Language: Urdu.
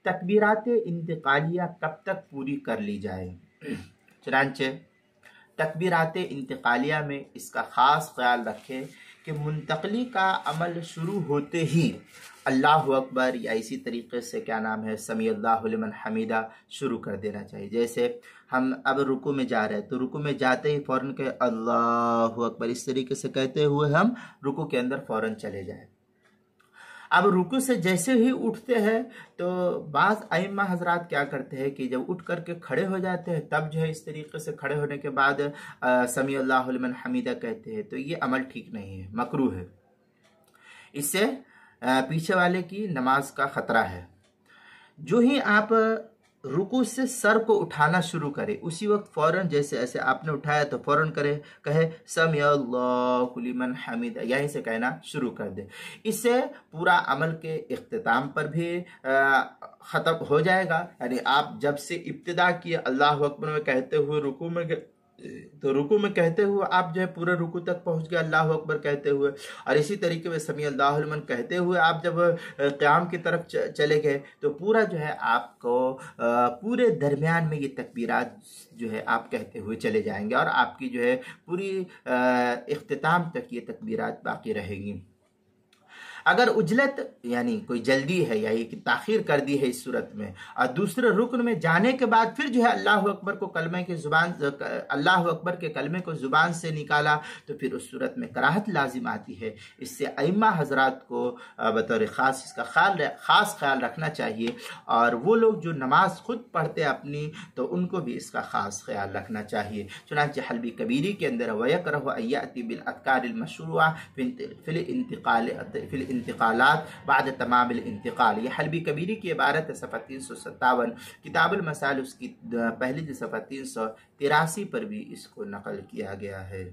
تکبیرات انتقالیہ کب تک پوری کر لی جائے؟ چنانچہ تکبیرات انتقالیہ میں اس کا خاص خیال رکھیں کہ منتقلی کا عمل شروع ہوتے ہی اللہ اکبر یا اسی طریقے سے سمیع اللہ لمن حمیدہ شروع کر دینا چاہیے۔ جیسے ہم اب رکوع میں جا رہے ہیں تو رکوع میں جاتے ہی فوراً کہ اللہ اکبر، اس طریقے سے کہتے ہوئے ہم رکوع کے اندر فوراً چلے جائیں۔ اب رکوع سے جیسے ہی اٹھتے ہیں تو بعض ائمہ حضرات کیا کرتے ہیں کہ جب اٹھ کر کے کھڑے ہو جاتے ہیں تب اس طریقے سے کھڑے ہونے کے بعد سمیع اللہ لمن حمیدہ کہتے ہیں، تو یہ عمل ٹھیک نہیں ہے، مکروہ ہے، اس سے پیچھے والے کی نماز کا خطرہ ہے۔ جو ہی آپ رکوع سے سر کو اٹھانا شروع کرے اسی وقت فوراً جیسے ایسے آپ نے اٹھایا تو فوراً کہے سمیع اللہ لمن حمیدہ، یہیں سے کہنا شروع کر دے۔ اس سے پورا عمل کے اختتام پر بھی ختم ہو جائے گا، یعنی آپ جب سے ابتدا کیے اللہ اکبر میں کہتے ہوئے رکوع میں تو رکوع میں کہتے ہوئے آپ پورے رکوع تک پہنچ گئے اللہ اکبر کہتے ہوئے، اور اسی طریقے میں سمیع اللہ لمن کہتے ہوئے آپ جب قیام کی طرف چلے گئے تو پورا آپ کو پورے درمیان میں یہ تکبیرات آپ کہتے ہوئے چلے جائیں گے، اور آپ کی پوری اختتام تک یہ تکبیرات باقی رہے گی۔ اگر عجلت یعنی کوئی جلدی ہے یا یہ تاخیر کر دی ہے اس صورت میں، اور دوسرے رکن میں جانے کے بعد پھر اللہ اکبر کو اللہ اکبر کے کلمے کو زبان سے نکالا تو پھر اس صورت میں کراہت لازم آتی ہے۔ اس سے ائمہ حضرات کو بطور خاص اس کا خاص خیال رکھنا چاہیے، اور وہ لوگ جو نماز خود پڑھتے اپنی تو ان کو بھی اس کا خاص خیال رکھنا چاہیے۔ چنانچہ حلبی کبیری کے اندر وَيَكْرَهُ أَن يَأْتِي بِالْأَذْكَارِ الْمَشْرُوعَةِ فِي الانتقالات بعد تمام الانتقال، یہ حلبی کبیری کی عبارت ہے، صفحہ 357، کتاب المسائل اس کی پہلی صفحہ 383 پر بھی اس کو نقل کیا گیا ہے۔